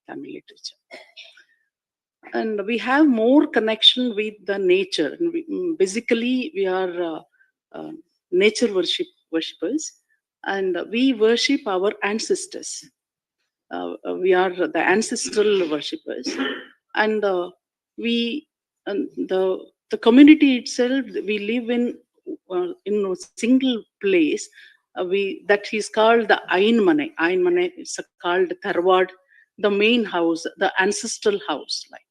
Tamil literature. And we have more connection with the nature. And basically, we are nature worshippers, and we worship our ancestors. We are the ancestral worshippers, and we the community itself, we live in a single place. We that is called the Ain Mane. Ain Mane is called Tharwad, the main house, the ancestral house. Like,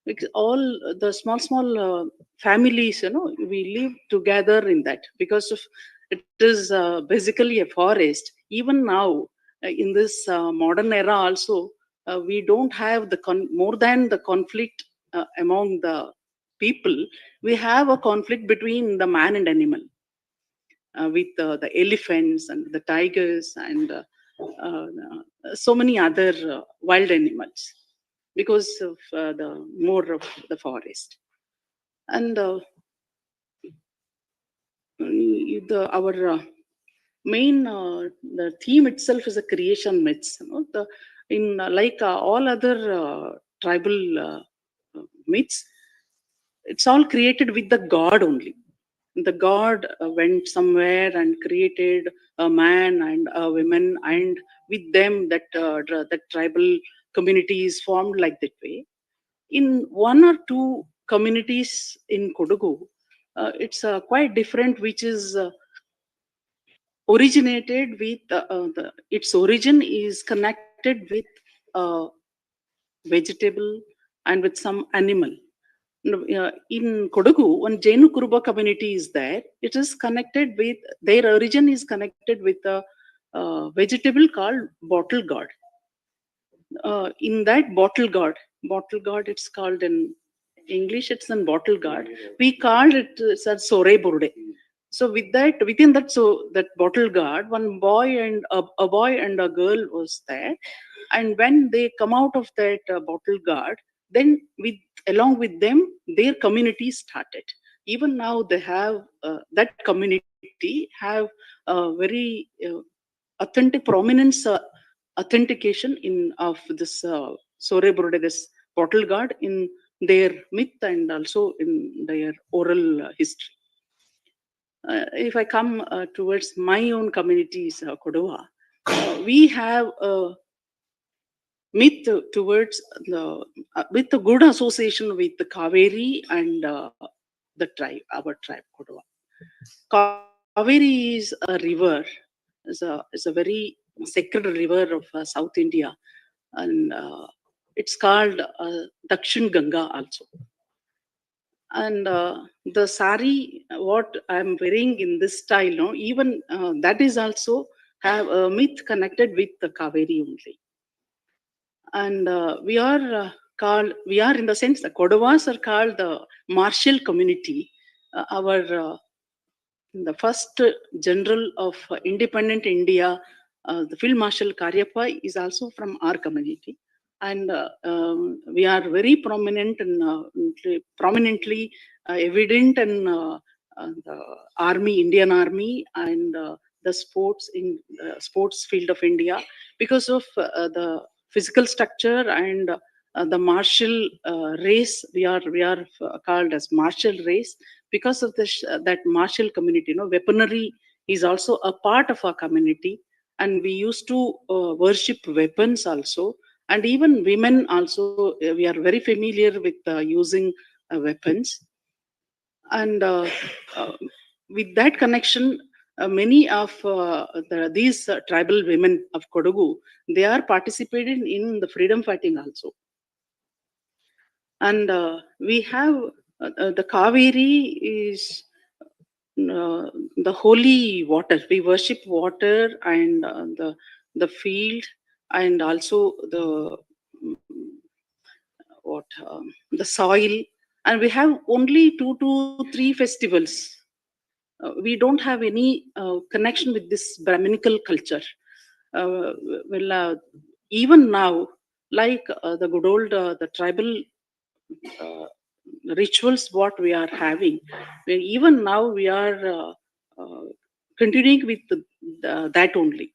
because all the small families, we live together in that, because of it is basically a forest. Even now, in this modern era also, we don't have the more than the conflict among the people. We have a conflict between the man and animal, with the elephants and the tigers and so many other wild animals, because of the more of the forest. And our main the theme itself is a creation myths. In like all other tribal myths, it's all created with the god only. The god went somewhere and created a man and a woman, and with them that tribal community is formed like that way. In one or two communities in Kodagu, it's quite different, which is originated with its origin is connected with uh, vegetable and with some animal. In Kodagu, one Jainu Kuruba community is there. It is connected with, their origin is connected with a vegetable called bottle gourd. In that bottle gourd, it's called in English, it's in bottle gourd. We called it as sore burde. So within that, so that bottle gourd, one boy and a boy and a girl was there. And when they come out of that bottle gourd, then along with them, their community started. Even now, they have that community have very authentic prominence, authentication in of this sore burde, this bottle gourd, in their myth and also in their oral history. If I come towards my own communities, Kodova, we have a myth towards with a good association with the Kaveri and the tribe, our tribe, Kodova. Kaveri is a river, is a very sacred river of South India, and it's called Dakshin Ganga also. And the sari what I'm wearing in this style, no, even that is also have a myth connected with the Kaveri only. And we are in the sense, the Kodavas are called the martial community. Our the first general of independent India, the Field Marshal Karyappa, is also from our community. And we are very prominent and prominently evident in the army, Indian Army, and the sports in sports field of India, because of the physical structure and the martial race. We are called as martial race because of this that martial community. Weaponry is also a part of our community, and we used to worship weapons also. And even women also, we are very familiar with using weapons. And with that connection, many of these tribal women of Kodagu, they are participating in the freedom fighting also. And we have the Kaveri is the holy water. We worship water and the field, and also the the soil. And we have only 2 to 3 festivals. We don't have any connection with this Brahminical culture. Well, even now, like the good old the tribal uh, rituals what we are having, even now we are continuing with that only,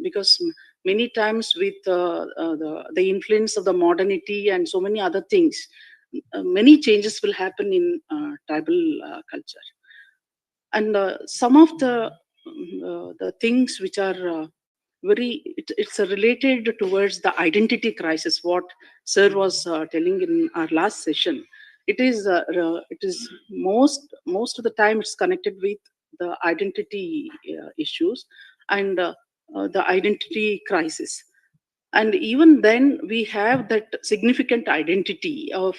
because many times with the influence of the modernity and so many other things, many changes will happen in tribal culture. And some of the things which are it's related towards the identity crisis, what sir was telling in our last session. It is most of the time it's connected with the identity issues and the identity crisis. And even then we have that significant identity of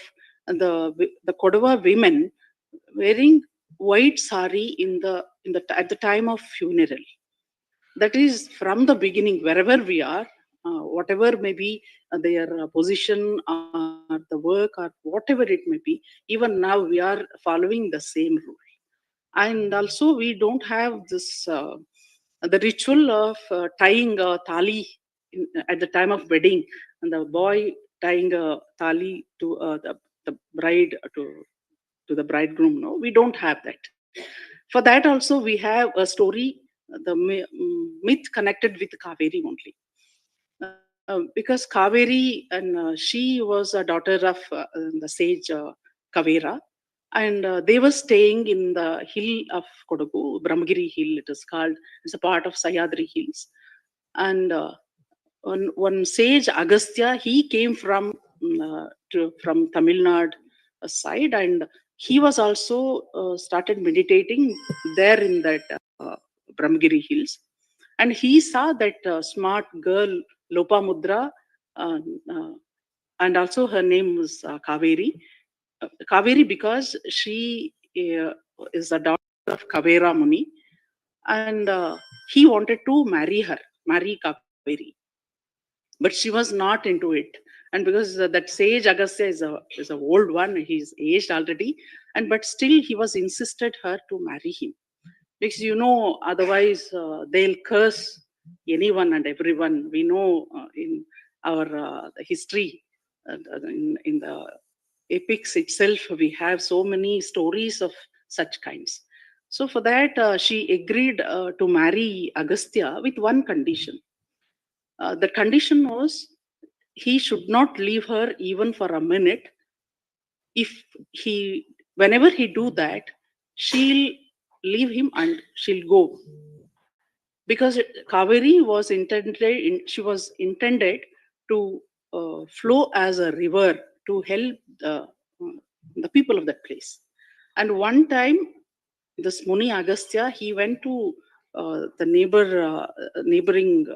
the Kodava women wearing white sari at the time of funeral. That is from the beginning, wherever we are, whatever may be their position or the work or whatever it may be, even now we are following the same rule. And also we don't have this the ritual of tying a thali at the time of wedding, and the boy tying a thali to the bride to the bridegroom. No, we don't have that. For that also we have a story, the myth connected with Kaveri only. Because Kaveri, and she was a daughter of the sage Kavera, and they were staying in the hill of Kodagu, Brahmagiri Hill it is called. It's a part of Sayadri Hills. And one sage Agastya, he came from Tamil Nadu side, and he was also started meditating there in that Brahmagiri Hills. And he saw that smart girl Lopamudra, uh, uh, and also her name was Kaveri. Kaveri because she is a daughter of Kavera Muni, and he wanted to marry Kaveri, but she was not into it. And because that sage Agastya is a old one, he's aged already, and but still he was insisted her to marry him, because otherwise they'll curse anyone and everyone. We know in our history, in the epics itself, we have so many stories of such kinds. So for that she agreed to marry Agastya with one condition. The condition was he should not leave her even for a minute. If he Whenever he do that, she'll leave him and she'll go, because Kaveri was intended to flow as a river to help the people of that place. And one time, this Muni Agastya, he went to the neighboring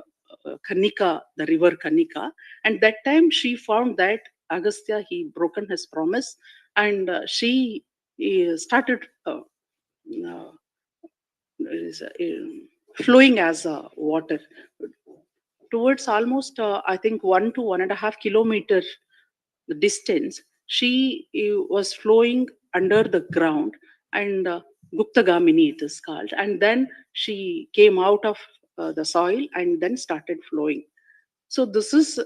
Kanika, the river Kanika, and that time she found that Agastya, he broken his promise, and she started uh, is, flowing as water towards almost I think 1 to 1.5 kilometer distance. She was flowing under the ground, and Guptagamini it is called, and then she came out of the soil and then started flowing. So this is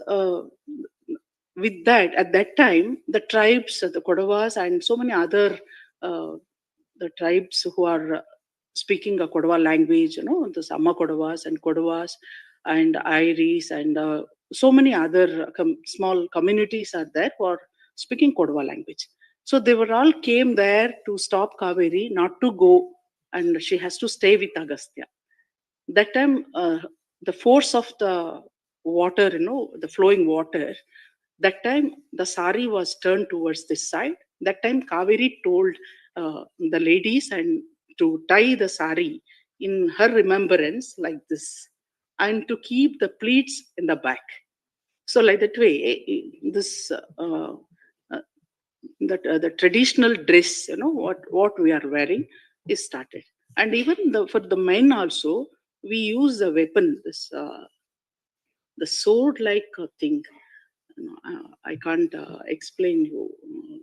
with that, at that time the tribes, the Kodavas and so many other uh, the tribes who are speaking a Kodava language, the Sama Kodavas and Kodavas and Iris and so many other small communities are there who are speaking Kodava language. So they were all came there to stop Kaveri not to go, and she has to stay with Agastya. That time the force of the water, the flowing water, that time the sari was turned towards this side. That time Kaveri told the ladies and to tie the sari in her remembrance like this, and to keep the pleats in the back. So like that way, this the traditional dress, what we are wearing is started. And even for the men also, we use a weapon, this the sword like thing. I can't explain you,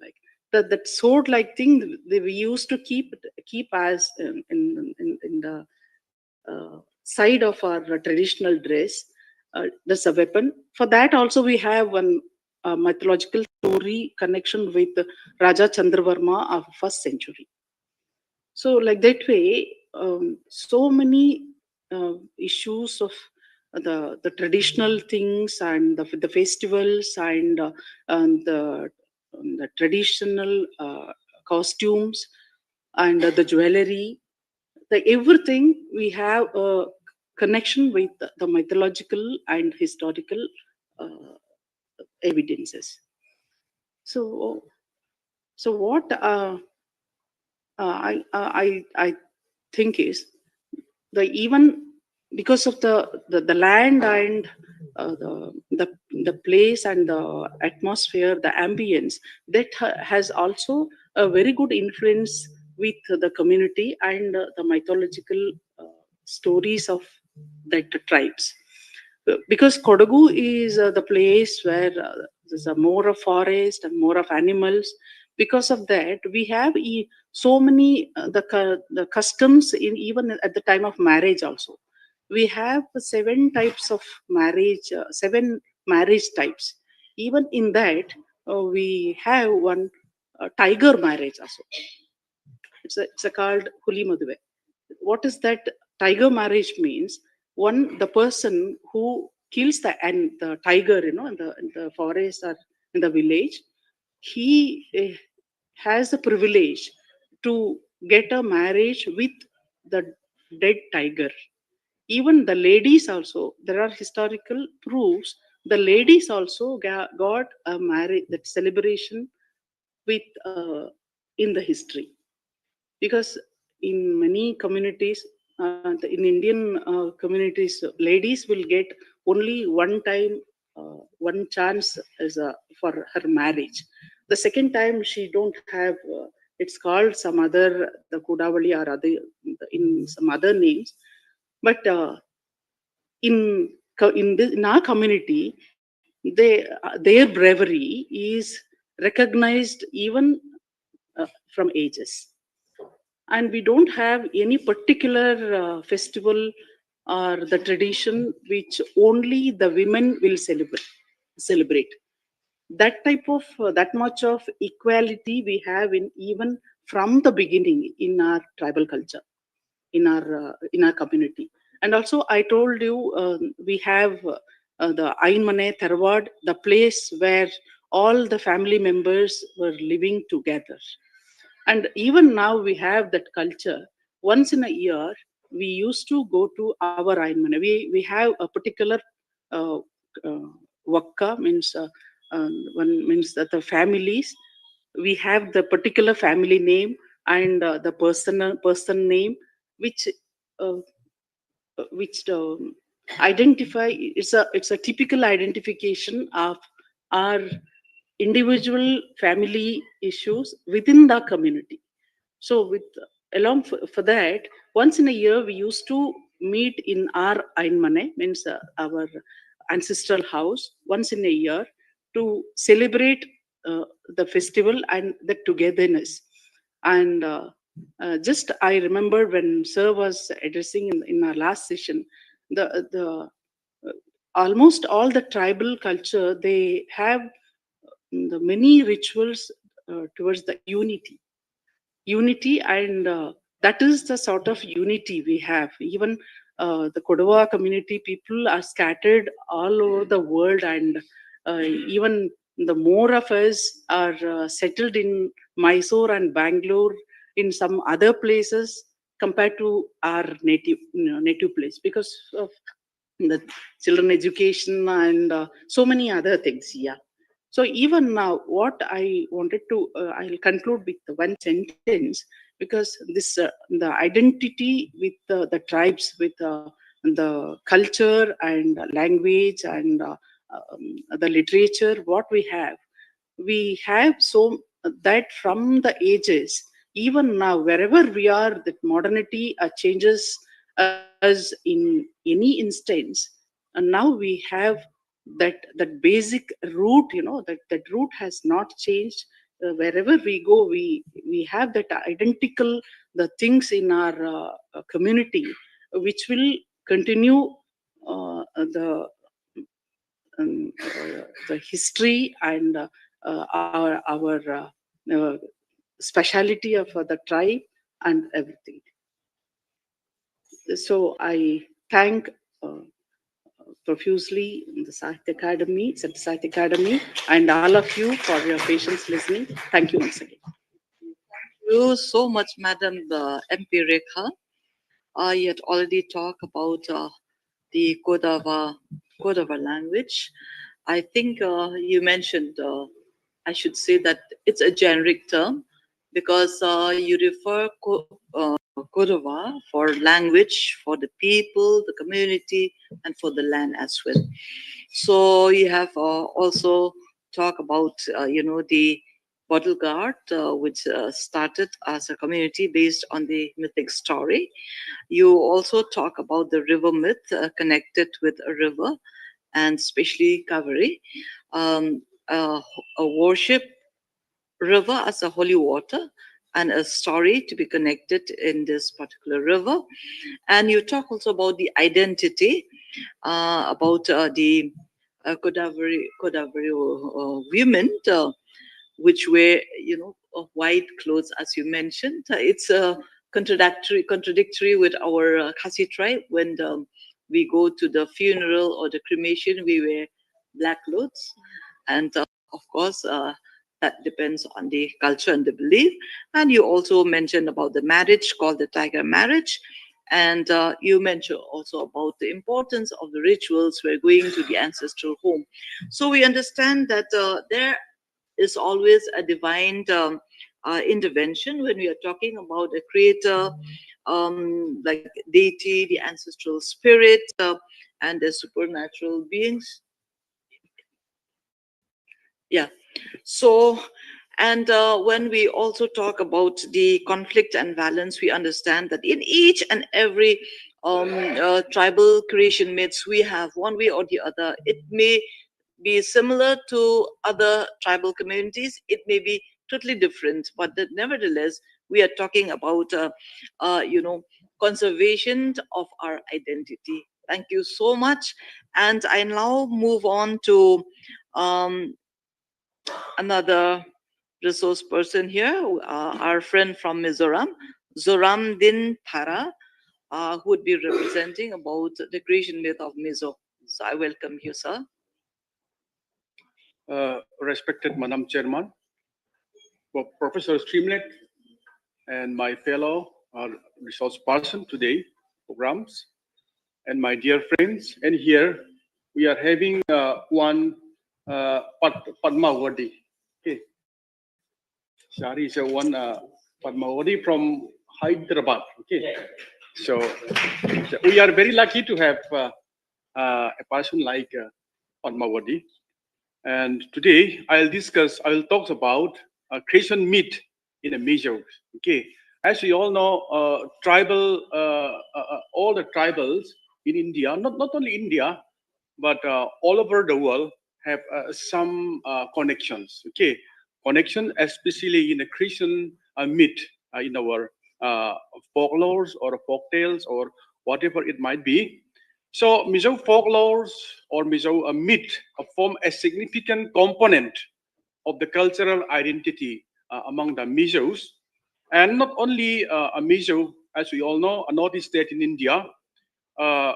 like that sword like thing we used to keep as in the side of our traditional dress. That's a weapon. For that also we have one mythological story connection with Raja Chandravarma of first century. So like that way, so many issues of the traditional things and the festivals and the traditional costumes and the jewelry, the everything we have a connection with the mythological and historical uh, evidences. So, so what I think is the even because of the land and the place and the atmosphere, the ambience that has also a very good influence with the community and the mythological stories of that tribes. Because Kodagu is the place where there's a more of forest and more of animals. Because of that, we have so many the customs in even at the time of marriage also. We have seven types of marriage, seven marriage types. Even in that, we have one tiger marriage also. It's a called Huli Maduve. What is that tiger marriage means? One, the person who kills the tiger, in the forest or in the village, he has the privilege to get a marriage with the dead tiger. Even the ladies also, there are historical proofs. The ladies also got a marriage, that celebration with in the history, because in many communities, in Indian communities, ladies will get only one time, one chance as for her marriage. The second time she don't have. It's called some other the Kudavali or other in some other names, but in our community, their bravery is recognized even from ages, and we don't have any particular festival or the tradition which only the women will celebrate. That type of that much of equality we have in even from the beginning in our tribal culture, in our community. And also I told you, we have the Ainmane Tharwad, the place where all the family members were living together. And even now we have that culture. Once in a year, we used to go to our Ainmane. We have a particular uh, uh, Wakka, means one means that the families, we have the particular family name and the person name, which uh, which identify, it's a typical identification of our individual family issues within the community. So with along for that, once in a year we used to meet in our Ainmane, means our ancestral house, once in a year to celebrate uh, the festival and the togetherness. And just I remember when Sir was addressing in our last session, the almost all the tribal culture, they have the many rituals towards the unity, and that is the sort of unity we have. Even the Kodava community people are scattered all over the world, and even the more of us are settled in Mysore and Bangalore, in some other places compared to our native place, because of the children education and so many other things. Yeah. So even now, what I wanted to, I'll conclude with one sentence, because this the identity with the tribes, with the culture and language and the literature, what we have so that from the ages, even now wherever we are, that modernity changes us in any instance, and now we have that basic root, that root has not changed. Wherever we go, we have that identical the things in our community, which will continue the the history and our uh, speciality of the tribe and everything. So I thank uh, profusely in the Sahitya Academy, Sahitya Academy, and all of you for your patience listening. Thank you once again. Thank you so much, Madam M.P. Rekha. You had already talked about the Kodava language. I think you mentioned, I should say that it's a generic term because you refer Kodava for language, for the people, the community, and for the land as well. So you have also talked about, the bottle guard, which started as a community based on the mythic story. You also talk about the river myth connected with a river and especially Kaveri, um, a worship river as a holy water and a story to be connected in this particular river. And you talk also about the identity, about the Godavari women, which wear, white clothes, as you mentioned. It's contradictory with our Khasi tribe. When we go to the funeral or the cremation, we wear black clothes, and of course. That depends on the culture and the belief. And you also mentioned about the marriage called the tiger marriage. And you mentioned also about the importance of the rituals we're going to the ancestral home. So we understand that there is always a divine intervention when we are talking about a creator, like deity, the ancestral spirit, and the supernatural beings. Yeah. So, and when we also talk about the conflict and balance, we understand that in each and every tribal creation myths, we have one way or the other. It may be similar to other tribal communities, it may be totally different, but that nevertheless, we are talking about, conservation of our identity. Thank you so much. And I now move on to um, another resource person here, our friend from Mizoram, Zoramdinthara, who would be representing about the creation myth of Mizo. So I welcome you, sir. Respected Madam Chairman, Professor Streamlet, and my fellow resource person today programs, and my dear friends. And here we are having one Padmawadi. Okay, Shari is one Padmawadi from Hyderabad. Okay, so we are very lucky to have a person like Padmawadi. And today I will talk about creation myth in a measure. Okay, as we all know, all the tribals in India, not only India, but all over the world have some connections. Okay, connection especially in the creation myth in our folklores or folk tales or whatever it might be. So Mizo folklores or Mizo myth form a significant component of the cultural identity among the Mizos. And not only a Mizo, as we all know, a Northeast state in India, uh,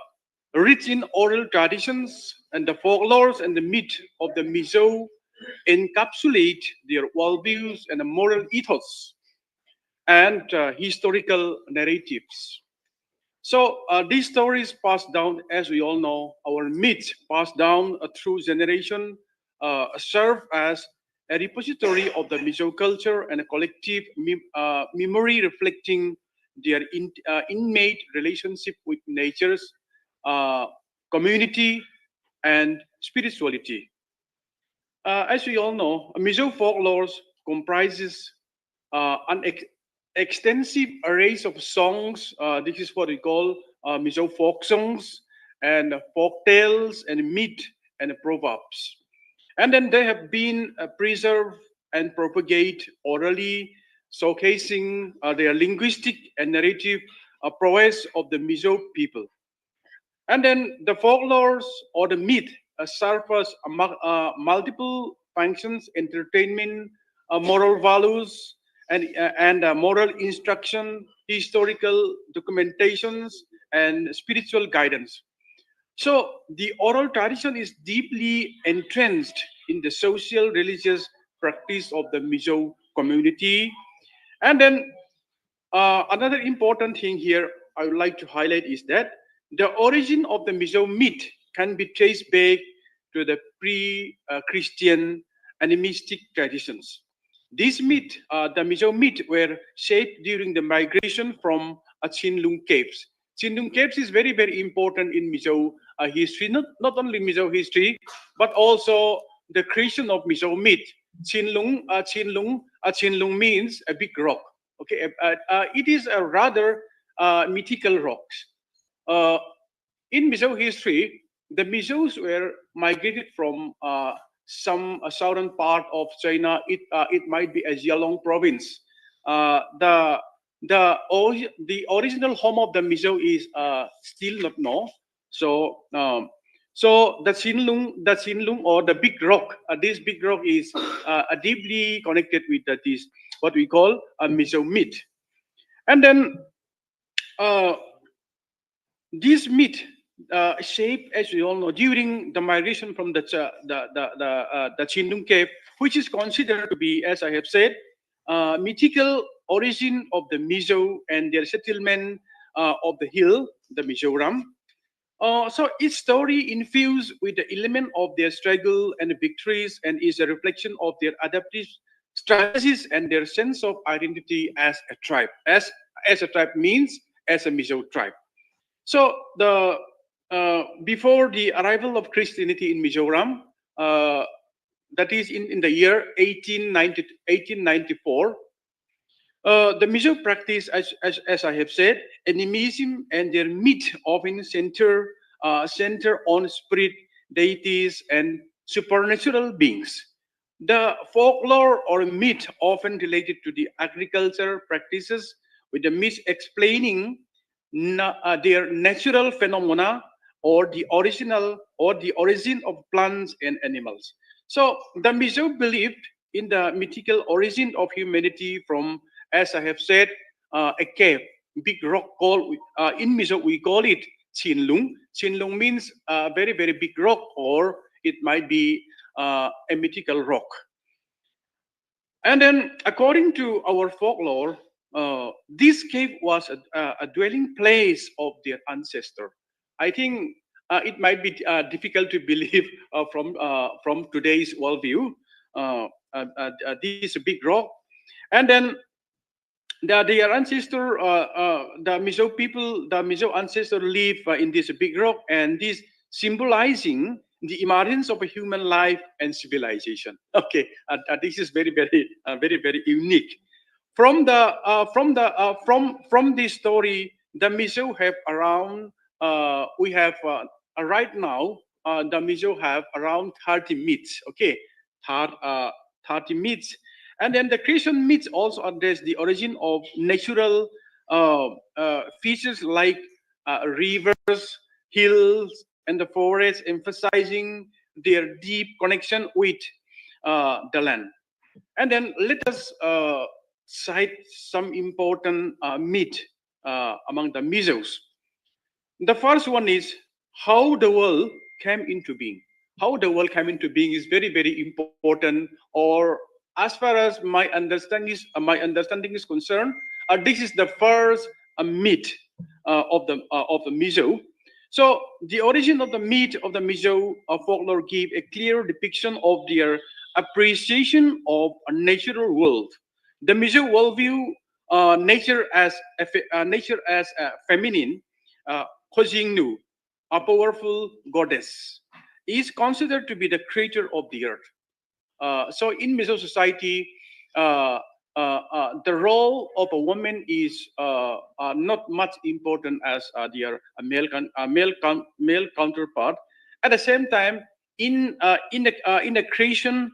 rich in oral traditions, and the folklores and the myth of the Mizo encapsulate their worldviews and the moral ethos and historical narratives. So these stories passed down, as we all know, our myths passed down through generation, serve as a repository of the Mizo culture and a collective memory reflecting their inmate relationship with nature's uh, community and spirituality. As we all know, Mizo folklore comprises an extensive arrays of songs. This is what we call Mizo folk songs and folk tales and myth and proverbs. And then they have been preserved and propagate orally, showcasing their linguistic and narrative prowess of the Mizo people. And then the folklores or the myth serve as multiple functions: entertainment, moral values, and moral instruction, historical documentations, and spiritual guidance. So the oral tradition is deeply entrenched in the social religious practice of the Mizo community. And then another important thing here I would like to highlight is that the origin of the Mizo myth can be traced back to the pre-Christian animistic traditions. These myth, the Mizo myth, were shaped during the migration from Chinlung caves. Chinlung caves is very, very important in Mizo history, not only Mizo history, but also the creation of Mizo myth. Chinlung means a big rock. Okay, it is a rather mythical rocks. Uh, in Mizo history, the Mizos were migrated from some southern part of China. It might be a Jialong province. The original home of the Mizo is still not known. So the Xinlung or the big rock, this big rock is deeply connected with this what we call a Mizo myth. And then uh, this myth shaped, as we all know, during the migration from the Chindung cave, which is considered to be, as I have said, mythical origin of the Mizo and their settlement of the hill, the Mizoram. So each story infused with the element of their struggle and victories and is a reflection of their adaptive strategies and their sense of identity as a tribe. As a tribe means as a Mizo tribe. So the before the arrival of Christianity in Mizoram, that is in the year 1894, the Mizo practice, as I have said, animism and their myth often center on spirit, deities, and supernatural beings. The folklore or myth often related to the agriculture practices, with the myth explaining their natural phenomena or the origin of plants and animals. So the Mizo believed in the mythical origin of humanity from, as I have said, a cave, big rock called in Mizo we call it Chinlung. Chinlung means very very big rock, or it might be a mythical rock. And then, according to our folklore, this cave was a dwelling place of their ancestor. I think it might be difficult to believe from today's worldview. This big rock, and then their ancestor, the Mizo people, the Mizo ancestor live in this big rock, and this symbolizing the emergence of a human life and civilization. Okay, this is very unique. From this story, the Mizo have around we have right now the Mizo have around 30 myths. Okay, 30 myths. And then the Christian myths also address the origin of natural features like rivers, hills, and the forests, emphasizing their deep connection with the land. And then let us cite some important myth among the Mizos. The first one is how the world came into being. How the world came into being is very important. Or as far as my understanding is concerned, this is the first myth of the Mizo. So the origin of the myth of the Mizo folklore give a clear depiction of their appreciation of a natural world. The Mizo worldview nature as a feminine, uh, Hojingnu, a powerful goddess, is considered to be the creator of the earth. So in Mizo society, the role of a woman is not much important as their male counterpart. At the same time, in the creation,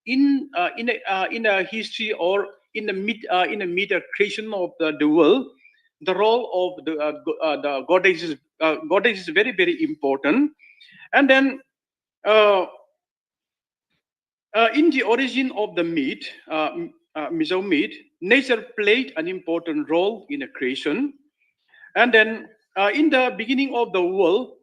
in a history or in the mid creation of the world, the role of the goddess is very important. And then uh, in the origin of the myth, Mizo myth, nature played an important role in the creation. And then in the beginning of the world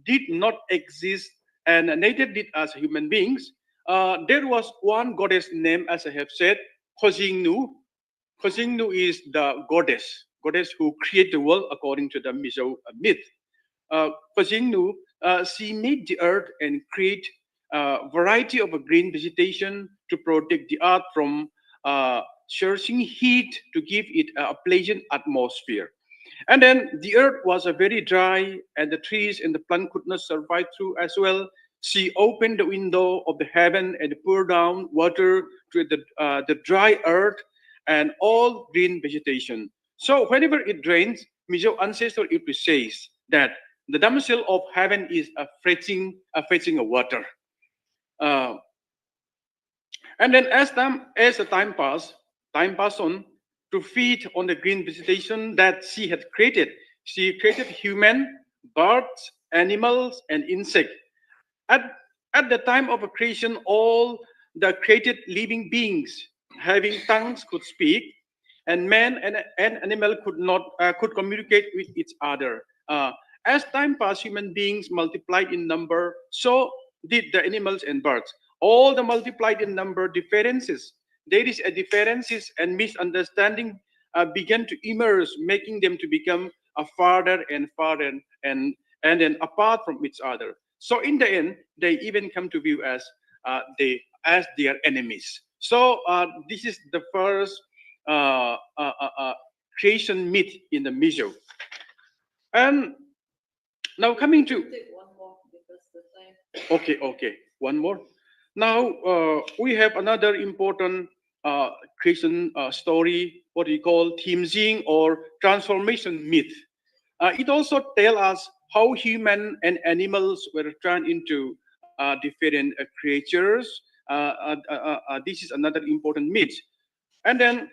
did not exist, and neither did us human beings. There was one goddess name, as I have said, Khosingnu. Khosingnu is the goddess who created the world according to the Mizo myth. Khosingnu, she made the earth and create a variety of a green vegetation to protect the earth from scorching heat to give it a pleasant atmosphere. And then the earth was a very dry, and the trees and the plant could not survive through as well. She opened the window of the heaven and poured down water to the dry earth and all green vegetation. So whenever it rains, Mizo ancestor it says that the damsel of heaven is fetching a water. Uh, and then as the time passed on to feed on the green vegetation that she had created. She created human, birds, animals, and insects. At, at the time of creation, all the created living beings having tongues could speak, and man and animal could communicate with each other. As time passed, human beings multiplied in number, so did the animals and birds. All the multiplied in number differences. There is a differences and misunderstanding began to emerge, making them to become farther and farther and then apart from each other. So in the end, they even come to view as their enemies. So this is the first creation myth in the Mizo. And now coming to Take one more because the time. okay, one more. Now we have another important creation story, what we call Timjing or transformation myth. It also tells us how human and animals were turned into different creatures. This is another important myth. And then,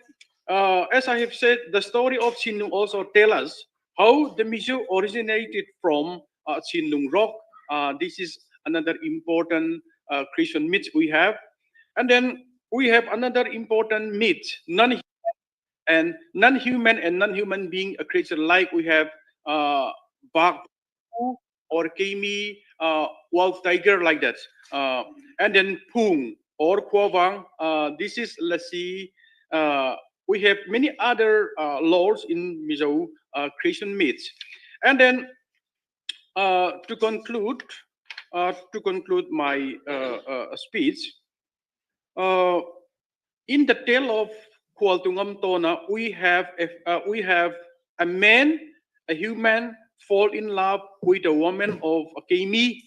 as I have said, the story of Sinung also tells us how the Mizo originated from Sinung rock. This is another important Christian myth we have. And then we have another important myth, non-human and non-human being a creature like we have Bak or Kami, wolf tiger like that. And then Pung or Kwabang. This is, let's see, we have many other lords in Mizo creation myths. And then to conclude my speech, uh, in the tale of Kualtungam Tona, we have a man, a human, fall in love with a woman of a Kami,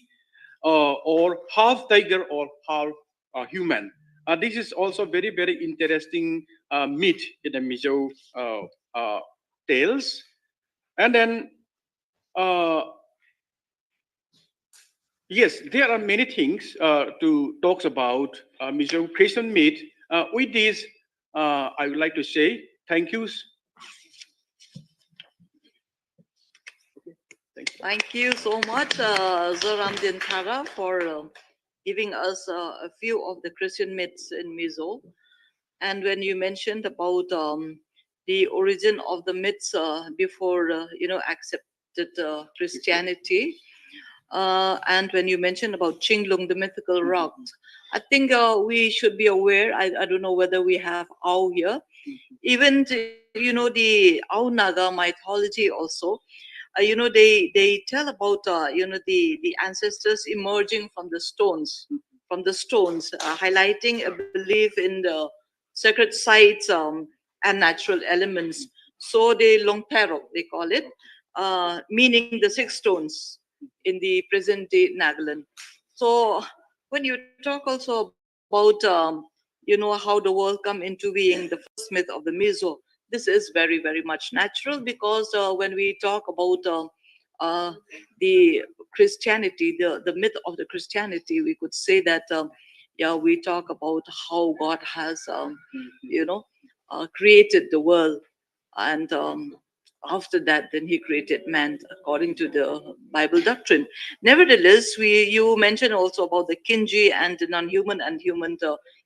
or half tiger or half human. This is also very, very interesting myth in the Mizo uh, tales. And then, uh, yes, there are many things to talk about Mizo Christian myth. With this, I would like to say thank you. Thank you. Thank you so much, Zoramdinthara, for giving us a few of the Christian myths in Mizo. And when you mentioned about the origin of the myths before accepted Christianity, and when you mentioned about Chinglung, the mythical rock, I think we should be aware. I don't know whether we have Ao here. Even the Ao Naga mythology also. They tell about the ancestors emerging from the stones, highlighting a belief in the sacred sites and natural elements. So they longtero they call it, meaning the six stones in the present day Nagaland. So when you talk also about how the world come into being, the first myth of the Mizo, this is very, very much natural because when we talk about uh, the Christianity, the myth of the Christianity, we could say that yeah, we talk about how God has created the world, and after that then he created man according to the Bible doctrine. Nevertheless, you mentioned also about the Kinji and the non-human and human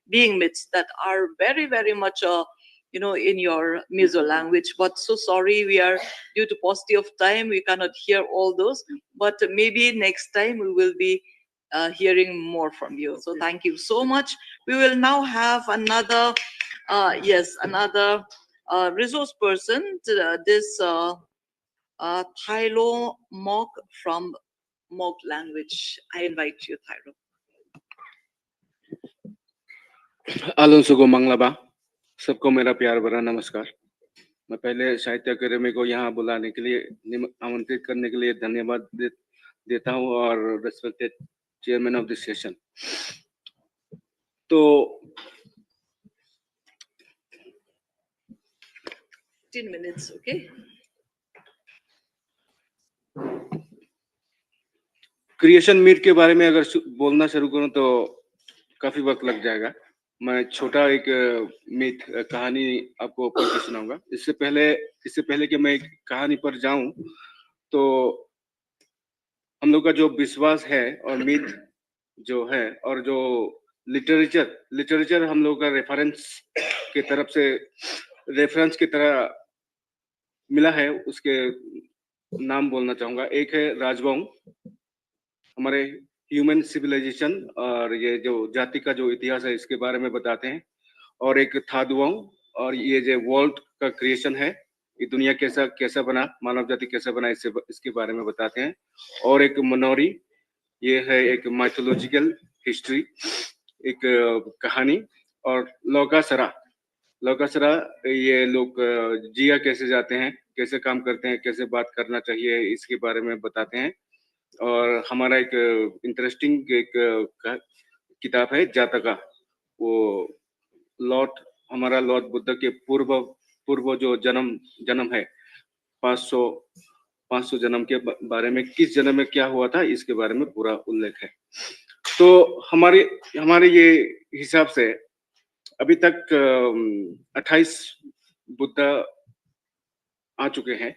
being myths that are very, very much in your Mizo language. But so sorry, we are due to paucity of time, we cannot hear all those. But maybe next time we will be hearing more from you. So thank you so much. We will now have another, another resource person. This Thailow Mok from Mok language. I invite you, Thailow. आलोन सुगो मंगलाबा सबको मेरा प्यार भरा नमस्कार। मैं पहले साहित्य अकादमी को यहाँ बुलाने के लिए आमंत्रित करने के लिए धन्यवाद देता हूँ और respected chairman of this session. तो 15 minutes, okay? क्रिएशन मीट के बारे में अगर बोलना शुरू करूँ तो काफी वक्त लग जाएगा। मैं छोटा एक मीट कहानी आपको पढ़ के सुनाऊंगा। इससे पहले कि मैं एक कहानी पर जाऊं तो हम लोग का जो विश्वास है और मीट जो है और जो लिटरेचर हम लोग का रेफरेंस की तरह मिला है, उसके नाम बोलना चाहूंगा। एक है राजवंश, हमारे ह्यूमन सिविलाइजेशन और ये जो जाति का जो इतिहास है इसके बारे में बताते हैं। और एक थादुवंश, और ये जो वर्ल्ड का क्रिएशन है, ये दुनिया कैसा बना, मानव जाति कैसा बना, इसके बारे में बताते हैं। और एक मनोरी, ये है एक माइथोलॉजिकल हिस्ट्री, एक कहानी। और लौकासरा ये लोग जिया कैसे जाते हैं, कैसे काम करते हैं, कैसे बात करना चाहिए, इसके बारे में बताते हैं। और हमारा एक इंटरेस्टिंग एक किताब है जातका, वो हमारा लॉर्ड बुद्ध के पूर्व जो जन्म है, 500 जन्म के बारे में, किस जन्म में क्या हुआ था, इसके बारे में पूरा उल्लेख है। तो हमारे ये हिसाब से अभी तक 28 बुद्ध आ चुके हैं।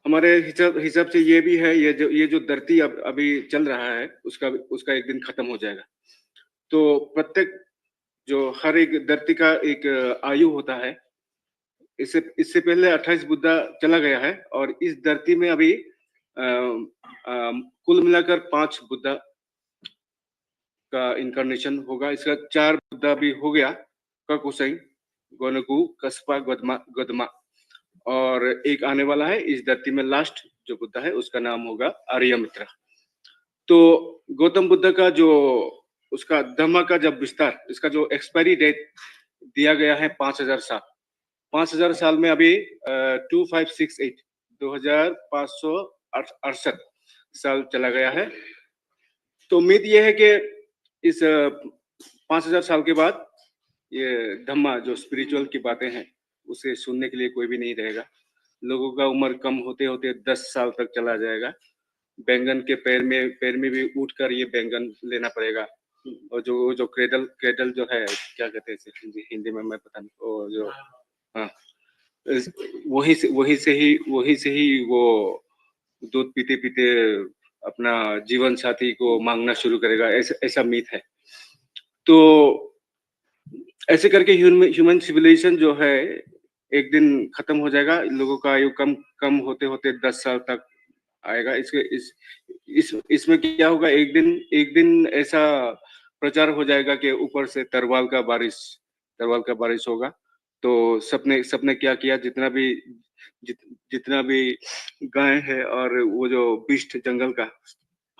हमारे हिसाब से ये भी है, ये जो धरती अभी चल रहा है उसका एक दिन खत्म हो जाएगा। तो प्रत्येक जो हर एक धरती का एक आयु होता है। इससे पहले 28 बुद्धा चला गया है और इस धरती में अभी कुल मिलाकर 5 बुद्धा का इनकारनेशन होगा। इसका 4 बुद्धा भी हो गया, ककुसई, गोनकू, कस्पा, गदमा, और एक आने वाला है इस धरती में। लास्ट जो बुद्धा है उसका नाम होगा आर्यमित्र। तो गौतम बुद्ध का जो उसका धम्म का जब विस्तार, इसका जो एक्सपायरी डेट दिया गया है 5000 साल में अभी 2568 साल चला गया है। तो उम्मीद ये है कि इस 5000 साल के बाद ये धम्मा जो स्पिरिचुअल की बातें हैं उसे सुनने के लिए कोई भी नहीं रहेगा। लोगों का उम्र कम होते होते 10 साल तक चला जाएगा। बैंगन के पैर में भी उठकर ये बैंगन लेना पड़ेगा। और जो क्रेडल जो है, क्या कहते हैं इसे हिंदी में, मैं पता नहीं, वो जो हाँ, वही से ही वो दूध पीते अपना जीवन साथी को मांगना शुरू करेगा, ऐसा मीथ है। तो ऐसे करके ह्यूमन सिविलाइजेशन जो है एक दिन खत्म हो जाएगा। लोगों का आयु कम होते 10 साल तक आएगा। इसमें क्या होगा, एक दिन ऐसा प्रचार हो जाएगा कि ऊपर से तरवाल का बारिश होगा। तो सबने क्या किया, जितना भी गाय है और वो जो बिस्ट जंगल का,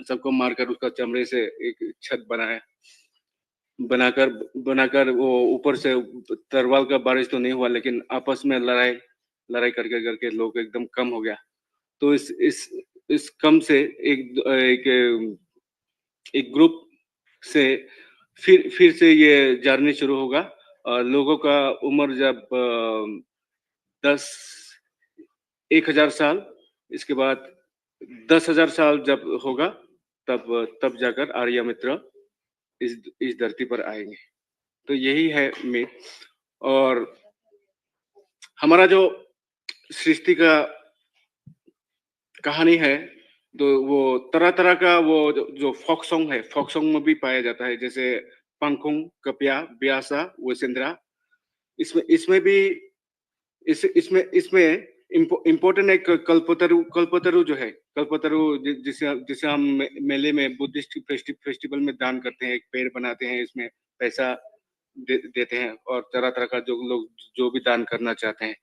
सबको मारकर उसका चमड़े से एक छत बनाकर वो ऊपर से तरवाल का बारिश तो नहीं हुआ, लेकिन आपस में लड़ाई करके लोग एकदम कम हो गया। तो इस कम से एक ग्रुप से फिर से ये जर्नी शुरू होगा। और लोगों का उम्र जब 10,000 साल, इसके बाद 10,000 साल जब होगा तब जाकर आर्यमित्र इस धरती पर आएंगे। तो यही है मीथ। और हमारा जो सृष्टि का कहानी है, तो वो तरह का वो जो फोक सॉन्ग में भी पाया जाता है, जैसे पंखुंग, कपिया, ब्यासा, वसुंधरा, इसमें इसमें भी इसमें इसमें इम्पोर्टेंट एक कल्पतरु जो है, कल्पतरु जिसे जिसे हम मेले में बुद्धिस्ट फेस्टिवल में दान करते हैं, एक पेड़ बनाते हैं, इसमें पैसा देते हैं और तरह तरह का जो लोग जो भी दान करना चाहते हैं,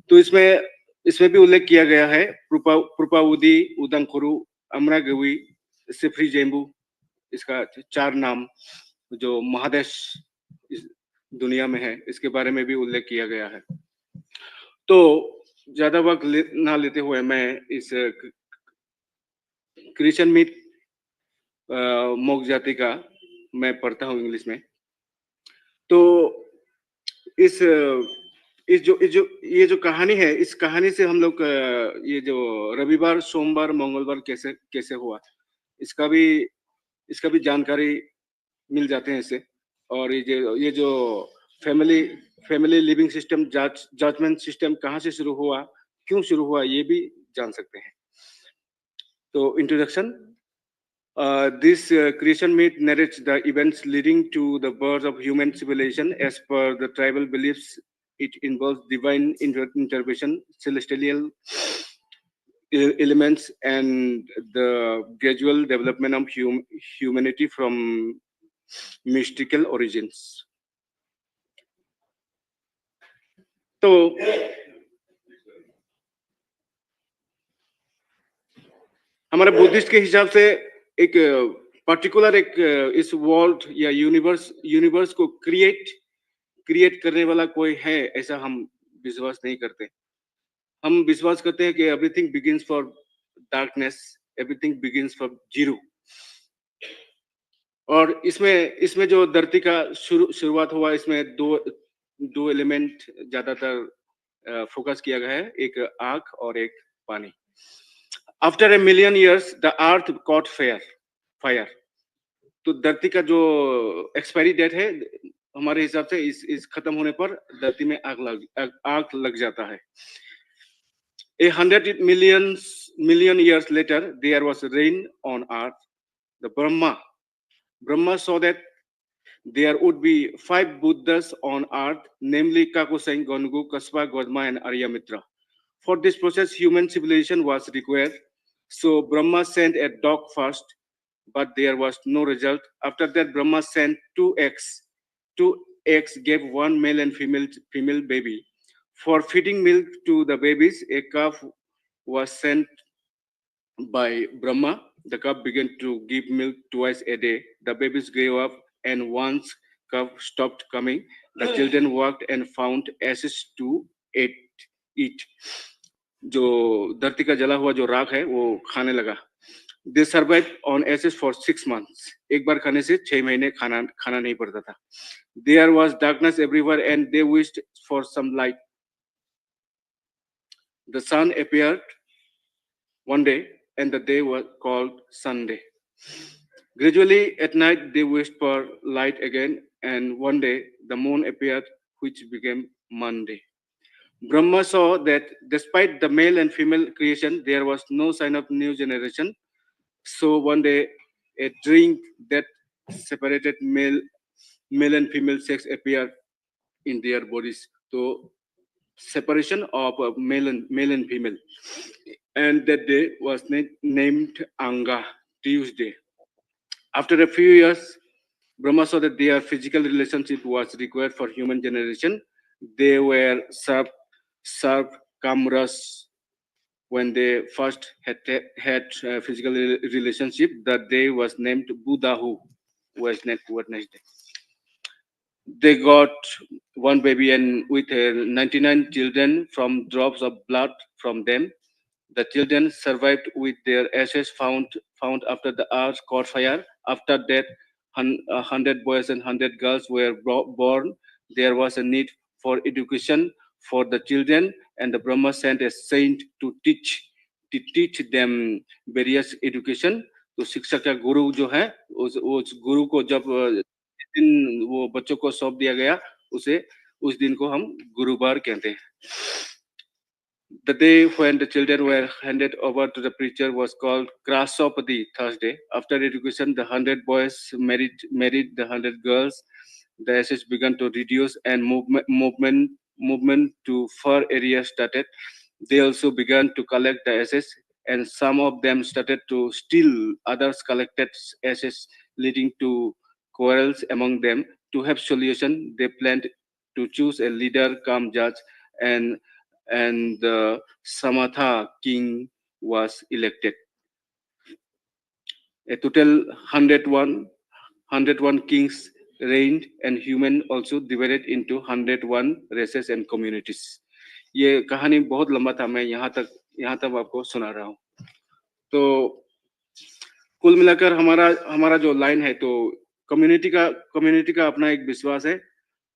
तो इसमें भी उल्लेख किया गया है प्रुपाउदी उदंकुरु अमरागवी सिफरी जेम्बू, इसका 4 नाम जो महादेश इस दुनिया में है, इसके बारे में भी उल्लेख किया गया है। तो ज्यादा वक्त ना लेते हुए मैं इस क्रिश्चियन मिथ मोक जाति का मैं पढ़ता हूँ इंग्लिश में। तो इस जो ये जो कहानी है, इस कहानी से हम लोग ये जो रविवार, सोमवार, मंगलवार कैसे हुआ, इसका भी जानकारी मिल जाते हैं इससे। और ये जो family living system, judgement system कहाँ से शुरू हुआ, क्यों शुरू हुआ, ये भी जान सकते हैं। तो introduction, this Christian myth narrates the events leading to the birth of human civilization. As per the tribal beliefs, it involves divine intervention, celestial elements, and the gradual development of humanity from mystical origins. तो हमारे Buddhist के हिसाब से एक particular एक इस world या universe को क्रिएट करने वाला कोई है, ऐसा हम विश्वास नहीं करते। हम विश्वास करते हैं कि everything begins from darkness, everything begins from zero. और इसमें जो धरती का शुरुआत हुआ, इसमें दो एलिमेंट ज्यादातर फोकस किया गया है, एक आग और एक पानी। After a million years, the earth caught fire. तो धरती का जो एक्सपायरी डेट है हमारे हिसाब से इस खत्म होने पर धरती में आग लग जाता है। 100 million years later, there was rain on earth. The Brahma saw that there would be 5 Buddhas on earth, namely Kakuseng, Gongu, Kaspa, Godma, and Aryamitra. For this process, human civilization was required. So Brahma sent a dog first, but there was no result. After that, Brahma sent 2 eggs. 2 eggs gave 1 male and female baby. For feeding milk to the babies, a calf was sent by Brahma. The calf began to give milk twice a day. The babies grew up, and once calf stopped coming, the children walked and found ashes to eat. जो धरती का जला हुआ जो राख है वो खाने लगा। They survived on ashes for 6 months. एक बार खाने से 6 महीने खाना नहीं पड़ता था। There was darkness everywhere and they wished for some light. The sun appeared one day and the day was called Sunday. Gradually at night they wished for light again, and one day the moon appeared, which became Monday. Brahma saw that despite the male and female creation, there was no sign of new generation. So one day, a drink that separated male and female sex appeared in their bodies. So separation of male and female, and that day was named Anga, Tuesday. After a few years, Brahma saw that their physical relationship was required for human generation. They were served cameras when they first had physical relationship. That day was named Buddhahu, Wednesday. They got 1 baby and with 99 children from drops of blood from them. The children survived with their ashes found after the earth caught fire. After that, 100 boys and 100 girls were born. There was a need for education for the children, and the Brahma sent a saint to teach them various education. तो शिक्षा का गुरु जो है उस गुरु को जब दिन वो बच्चों को सौंप दिया गया, उस दिन को हम गुरुवार कहते हैं। The day when the children were handed over to the preacher was called Krasopati Thursday. After education, the 100 boys married the 100 girls. the ashes began to reduce and movement to far areas started. They also began to collect the ashes, and some of them started to steal others collected ashes, leading to quarrels among them. To have solution, they planned to choose a leader come judge, and the Samatha king was elected. A total 101 kings reigned, and human also divided into 101 races and communities. ये कहानी बहुत लंबा था, मैं यहाँ तक आपको सुना रहा हूँ. तो कुल मिलाकर हमारा जो लाइन है, तो कम्युनिटी का अपना एक विश्वास है,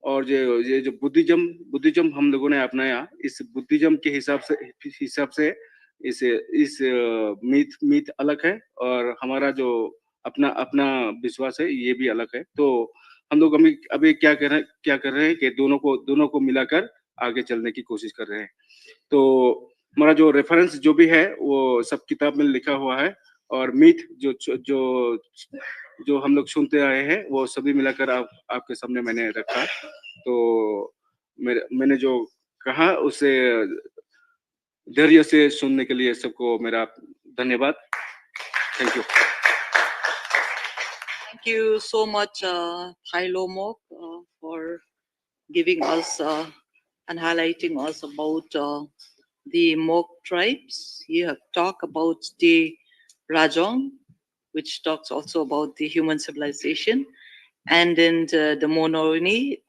और ये जो बुद्धिज्म हम लोगों ने अपनाया, इस बुद्धिज्म के हिसाब से इस मीत अलग है, और हमारा जो अपना विश्वास है ये भी अलग है. तो हम लोग अभी क्या कर रहे हैं कि दोनों को मिलाकर आगे चलने की कोशिश कर रहे हैं. तो हमारा जो रेफरेंस जो भी है वो सब किताब में लिखा हुआ है, और मीथ जो हम लोग सुनते आए हैं वो सभी मिलाकर आपके सामने मैंने रखा. तो मैंने जो कहा उसे धैर्य से सुनने के लिए सबको मेरा धन्यवाद. Thank you. Thank you so much, Thailow, for giving us and highlighting us about the Mok tribes. You have talked about the Rajong, which talks also about the human civilization, and then the Monori,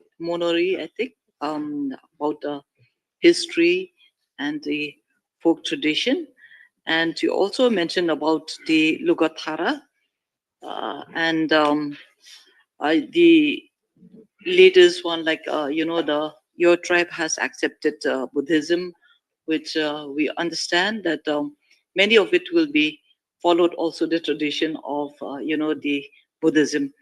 I think, about history and the folk tradition. And you also mentioned about the Lugathara, and the latest one, like your tribe has accepted Buddhism, which we understand that many of it will be followed also the tradition of the Buddhism.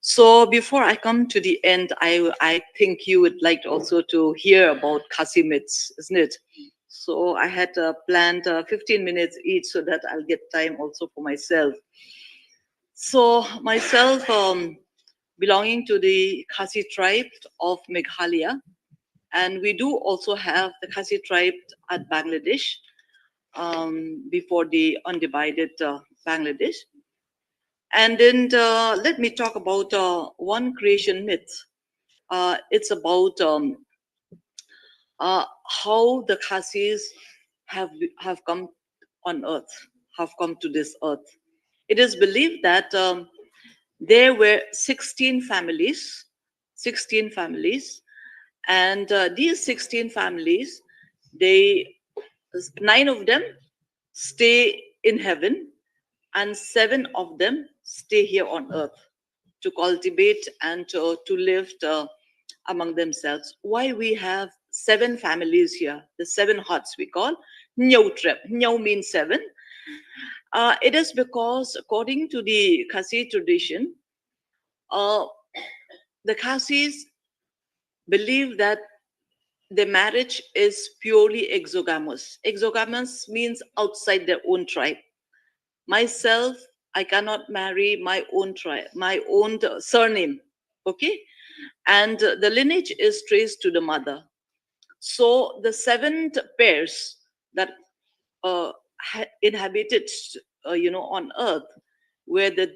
So before I come to the end, I think you would like also to hear about Khasi myths, isn't it? So I had planned 15 minutes each so that I'll get time also for myself. So myself, belonging to the Khasi tribe of Meghalaya, and we do also have the Khasi tribe at Bangladesh, before the undivided Bangladesh. And then let me talk about one creation myth. It's about how the Khasis have come on earth, have come to this earth. It is believed that there were 16 families, and these 16 families, 9 of them stay in heaven, and 7 of them stay here on earth to cultivate and to live among themselves. Why we have 7 families here, the 7 huts we call Nyau trip. Nyau means 7. It is because, according to the Khasi tradition, the Khasis believe that the marriage is purely exogamous. Exogamous means outside their own tribe. Myself, I cannot marry my own tribe, my own surname, okay? And the lineage is traced to the mother. So the 7 pairs that inhabited, on earth, were the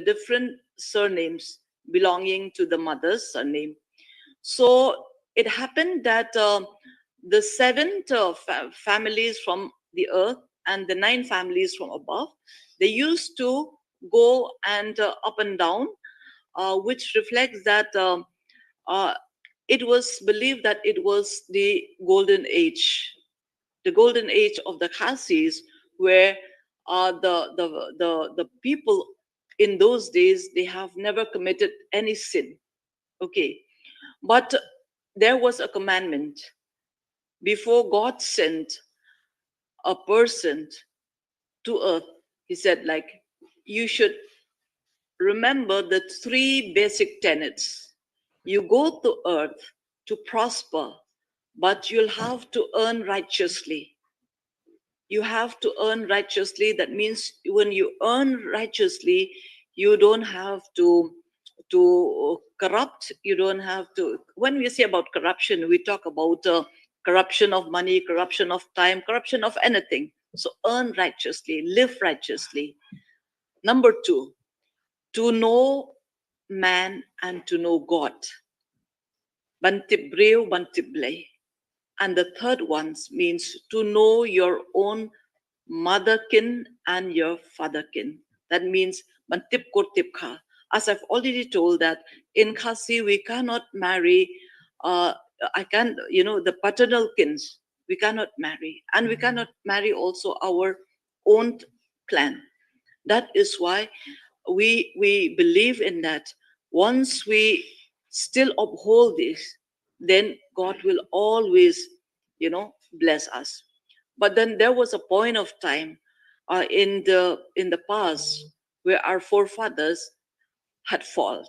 different surnames belonging to the mother's surname. So it happened that the 7 families from the earth and the 9 families from above, they used to go and up and down, which reflects that it was believed that it was the golden age of the Khasis, where the people in those days, they have never committed any sin. Okay, but there was a commandment before God sent a person to earth. He said, like, you should remember the 3 basic tenets. You go to earth to prosper, but you'll have to earn righteously. You have to earn righteously. That means when you earn righteously, you don't have to to corrupt. You don't have to. When we say about corruption, we talk about corruption of money, corruption of time, corruption of anything. So earn righteously, live righteously. Number two, to know man and to know God. Bantip breu, bantip blay. And the third one means to know your own motherkin and your fatherkin. That means bantip kurtip kha. As I've already told that in Khasi we cannot marry. I can, the paternal kins we cannot marry, and we cannot marry also our own clan. That is why we believe in that. Once we still uphold this, then God will always, bless us. But then there was a point of time in the past where our forefathers had fallen.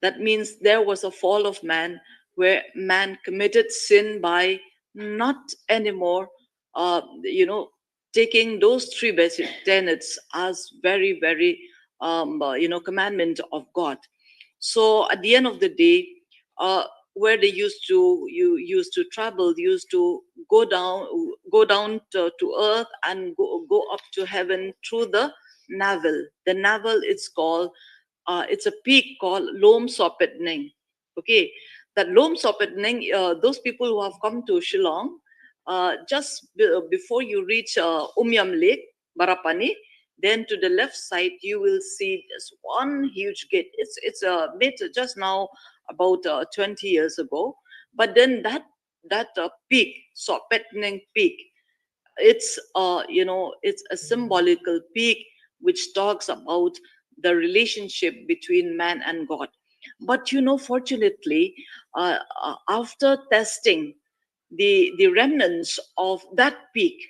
That means there was a fall of man, where man committed sin by not anymore, taking those three basic tenets as very, very, commandment of God. So at the end of the day, uh, where they used to travel, used to go down to earth and go up to heaven through the navel. The navel, it's a peak called Lom Sopetning. Okay, that Lom Sopetning, those people who have come to Shillong, just before you reach Umyam Lake, Barapani, then to the left side you will see this one huge gate. It's made just now about 20 years ago, but then that peak, Sopetning Peak, it's a symbolical peak which talks about the relationship between man and God. But fortunately, after testing the remnants of that peak,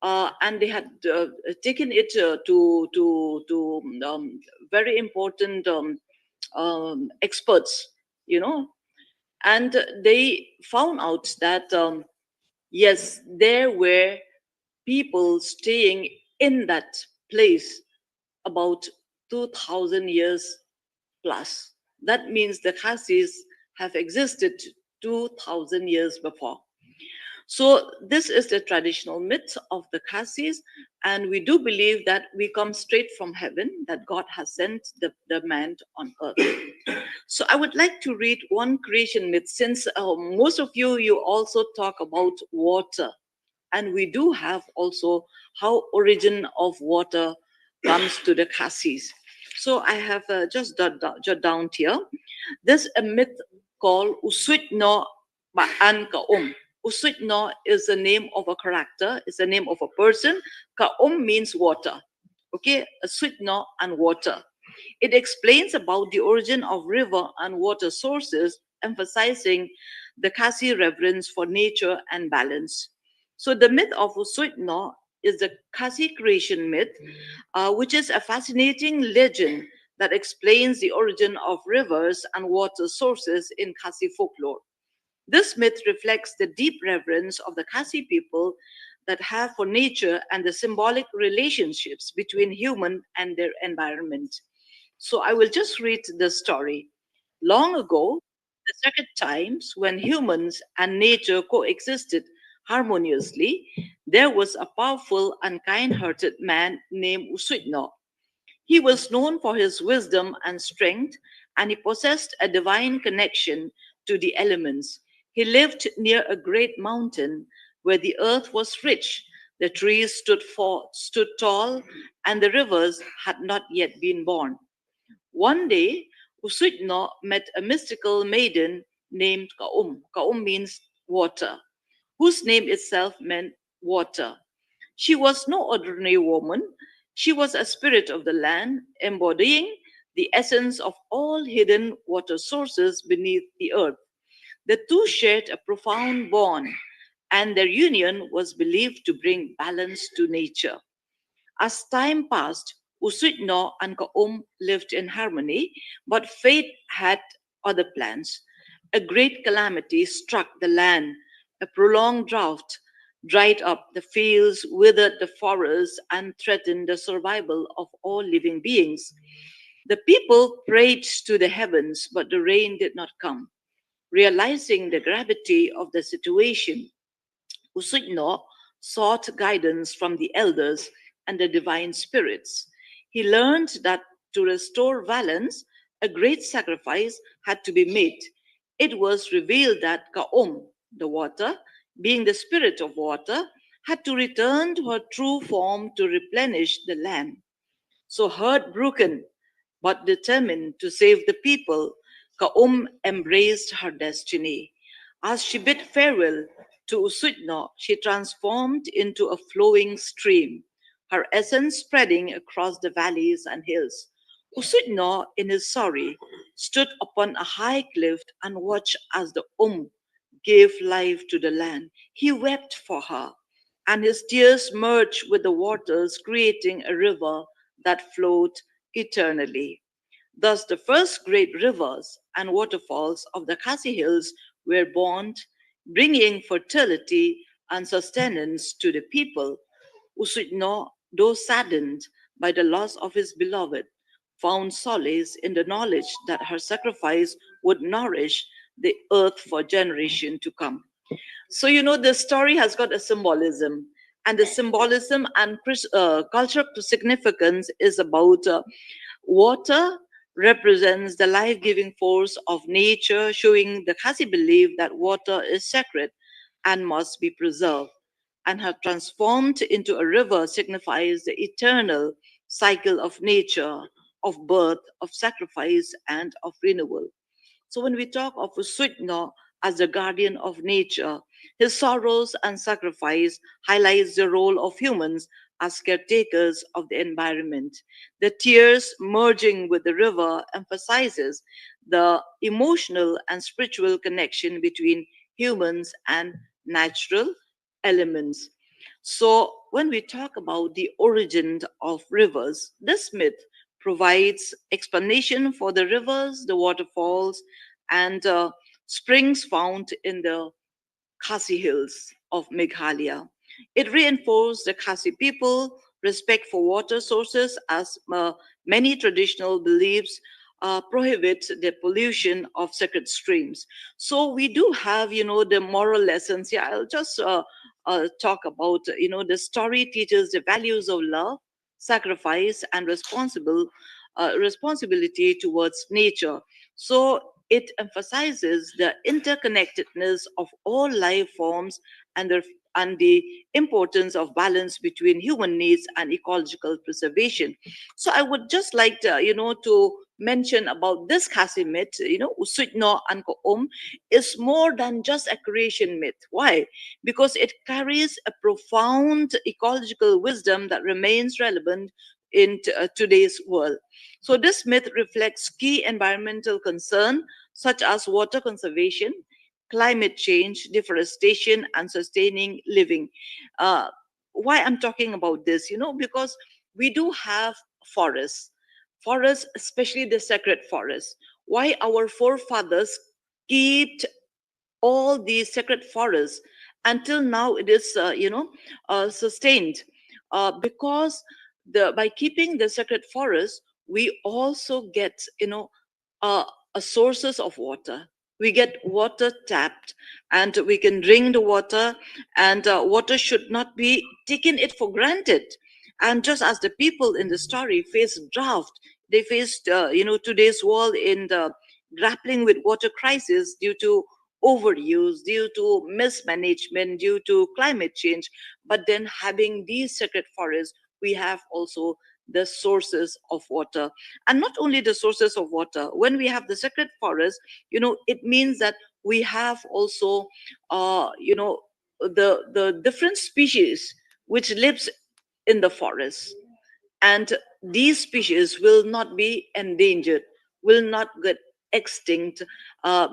and they had taken it to very important experts, and they found out that yes, there were people staying in that place about 2000 years plus. That means the Khasis have existed 2000 years before. So this is the traditional myth of the Khasis, and we do believe that we come straight from heaven, that God has sent the man on earth. So I would like to read one creation myth, since most of you also talk about water, and we do have also how origin of water comes to the Khasis. So I have just jot down here. There's a myth called Uswit no Ba'an Ka'um. Uswit no is the name of a character, it's the name of a person. Ka'um means water. Okay, Uswit no and water. It explains about the origin of river and water sources, emphasizing the Khasi reverence for nature and balance. So the myth of Uswitno is the Khasi creation myth, which is a fascinating legend that explains the origin of rivers and water sources in Khasi folklore. This myth reflects the deep reverence of the Khasi people that have for nature and the symbolic relationships between human and their environment. So I will just read the story. Long ago, the sacred times when humans and nature coexisted harmoniously, there was a powerful and kind-hearted man named Uswitno. He was known for his wisdom and strength, and he possessed a divine connection to the elements. He lived near a great mountain where the earth was rich, the trees stood tall, and the rivers had not yet been born. One day, Uswitno met a mystical maiden named Kaum. Kaum means water, whose name itself meant water. She was no ordinary woman. She was a spirit of the land, embodying the essence of all hidden water sources beneath the earth. The two shared a profound bond, and their union was believed to bring balance to nature. As time passed, Uswitno and Kaum lived in harmony, but fate had other plans. A great calamity struck the land. A prolonged drought dried up the fields, withered the forests, and threatened the survival of all living beings. The people prayed to the heavens, but the rain did not come. Realizing the gravity of the situation, Usujno sought guidance from the elders and the divine spirits. He learned that to restore balance, a great sacrifice had to be made. It was revealed that Kaum, the water, being the spirit of water, had to return to her true form to replenish the land. So heartbroken but determined to save the people, Kaum embraced her destiny. As she bid farewell to Usutno, she transformed into a flowing stream, her essence spreading across the valleys and hills. Usutno, in his sorry, stood upon a high cliff and watched as the gave life to the land. He wept for her, and his tears merged with the waters, creating a river that flowed eternally. Thus, the first great rivers and waterfalls of the Khasi Hills were born, bringing fertility and sustenance to the people. Usujno, though saddened by the loss of his beloved, found solace in the knowledge that her sacrifice would nourish the earth for generations to come. So, the story has got a symbolism, and the symbolism and cultural significance is about water represents the life giving force of nature, showing the Khasi belief that water is sacred and must be preserved. And have transformed into a river signifies the eternal cycle of nature, of birth, of sacrifice, and of renewal. So when we talk of Usutno as the guardian of nature, his sorrows and sacrifice highlights the role of humans as caretakers of the environment. The tears merging with the river emphasizes the emotional and spiritual connection between humans and natural elements. So when we talk about the origin of rivers, this myth provides explanation for the rivers, the waterfalls, and springs found in the Khasi Hills of Meghalaya. It reinforced the Khasi people respect for water sources as many traditional beliefs prohibit the pollution of sacred streams. So we do have, the moral lessons. Yeah, I'll just talk about, the story teaches the values of love, sacrifice, and responsibility towards nature. So it emphasizes the interconnectedness of all life forms and the importance of balance between human needs and ecological preservation. So I would just like to, to mention about this Khasi myth, Usutno and Ko'om is more than just a creation myth. Why? Because it carries a profound ecological wisdom that remains relevant in today's world. So this myth reflects key environmental concern such as water conservation, climate change, deforestation, and sustaining living. Uh, why I'm talking about this, because we do have forests, especially the sacred forests. Why our forefathers kept all these sacred forests until now it is, sustained, because by keeping the sacred forest, we also get, uh, a sources of water. We get water tapped, and we can drink the water, and water should not be taken it for granted. And just as the people in the story faced drought, they faced, today's world in the grappling with water crisis due to overuse, due to mismanagement, due to climate change. But then having these sacred forests, we have also the sources of water. And not only the sources of water, when we have the sacred forest, it means that we have also, the different species which lives in the forest, and these species will not be endangered, will not get extinct,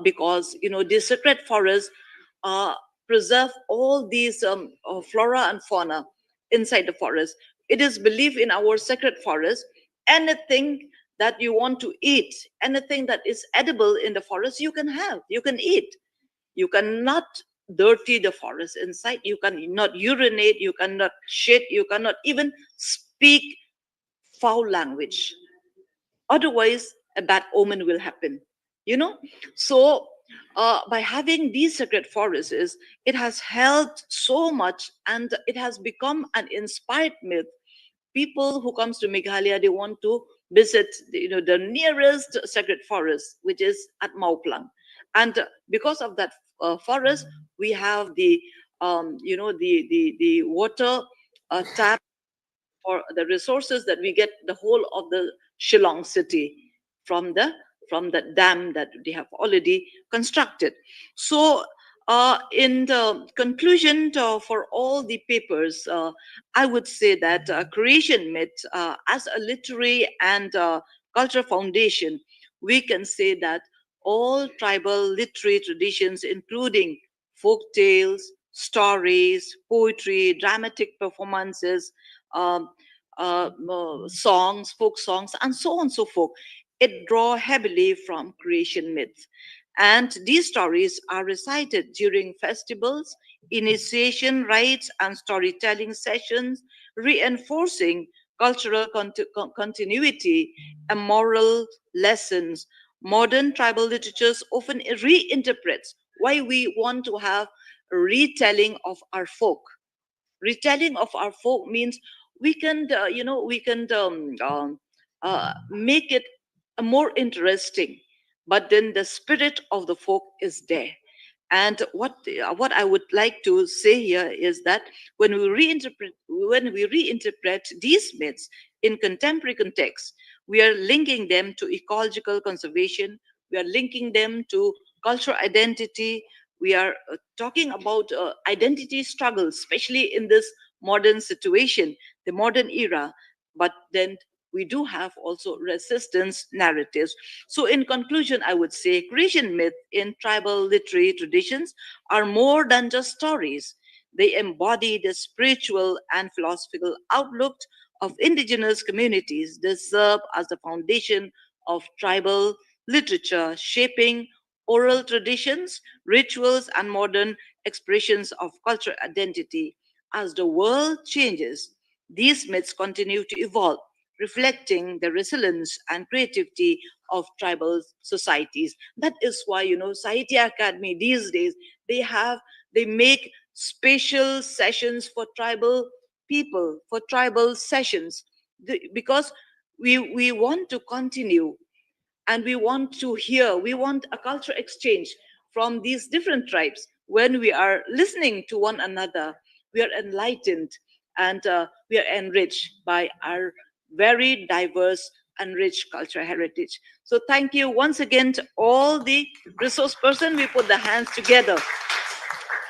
because the sacred forests uh, preserve all these flora and fauna inside the forest. It is believed in our sacred forest, anything that you want to eat, anything that is edible in the forest, you can have, you can eat. You cannot dirty the forest inside, you cannot urinate, you cannot shit, you cannot even speak foul language. Otherwise, a bad omen will happen. You know, so by having these sacred forests, it has helped so much, and it has become an inspired myth. People who comes to Meghalaya, they want to visit, the nearest sacred forest, which is at Mauplang. And because of that forest, we have the water tap for the resources that we get the whole of the Shillong city from the dam that they have already constructed. So in the conclusion for all the papers, I would say that creation myth, as a literary and cultural foundation, we can say that all tribal literary traditions, including folk tales, stories, poetry, dramatic performances, um, songs, folk songs, and so on and so forth, it draw heavily from creation myths. And these stories are recited during festivals, initiation rites, and storytelling sessions, reinforcing cultural continuity and moral lessons. Modern tribal literatures often reinterprets why we want to have a retelling of our folk. Retelling of our folk means we can make it more interesting, but then the spirit of the folk is there. And what I would like to say here is that when we reinterpret these myths in contemporary context, we are linking them to ecological conservation, we are linking them to cultural identity, we are talking about identity struggles, especially in this modern situation, the modern era. But then we do have also resistance narratives. So, in conclusion, I would say creation myth in tribal literary traditions are more than just stories. They embody the spiritual and philosophical outlook of indigenous communities. They serve as the foundation of tribal literature, shaping oral traditions, rituals, and modern expressions of cultural identity. As the world changes, these myths continue to evolve, reflecting the resilience and creativity of tribal societies. That is why, Sahitya Academy these days, they make special sessions for tribal people, for tribal sessions, because we want to continue, and we want a cultural exchange from these different tribes. When we are listening to one another, we are enlightened, and we are enriched by our very diverse and rich cultural heritage. So thank you once again to all the resource person. We put the hands together.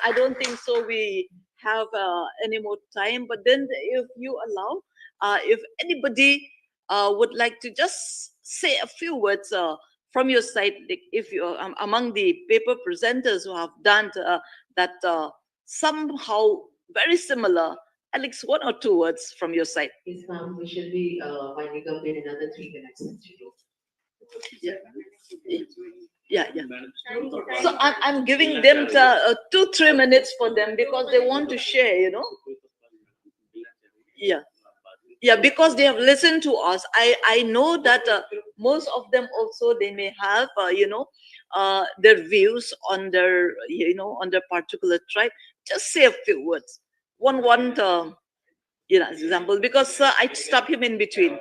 I don't think so we have any more time, but then if you allow, if anybody would like to just say a few words from your side, like if you among the paper presenters who have done that somehow very similar, Alex, one or two words from your side. Yes, ma'am. We should be winding up in another 3 minutes. Yeah. Yeah. So I'm giving them 2-3 minutes for them because they want to share. Yeah. Yeah, because they have listened to us. I know that most of them also, they may have their views on their particular tribe. Just say a few words. One example, because I stop him in between.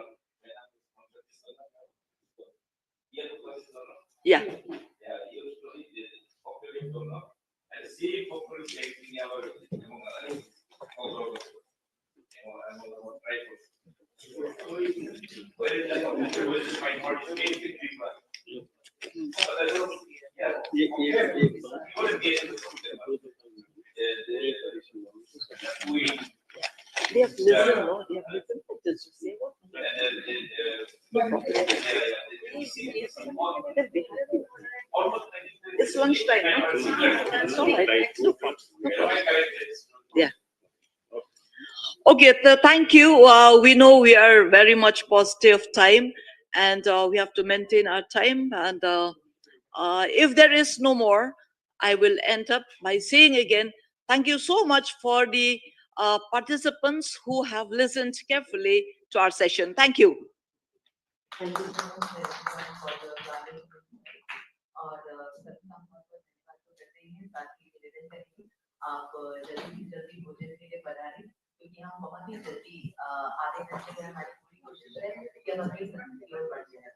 Yeah. They have listened, no? They have listened. Did you say what? It's lunchtime, no? It's all right. No problem. No problem. Yeah. Okay, thank you. We know we are very much positive time, and we have to maintain our time. And if there is no more, I will end up by saying again, thank you so much for the participants who have listened carefully to our session. Thank you. Thank you so much everyone for the planning और सभी काम पर धन्यवाद तो करते ही हैं, साथ ही निवेदन करेंगे आप जल्दी से जल्दी भोजन के लिए पधारें, क्योंकि हम बहुत ही जल्दी आधे घंटे में हमारी पूरी कोशिश है कि हम अगली सत्र की ओर बढ़ जाएं।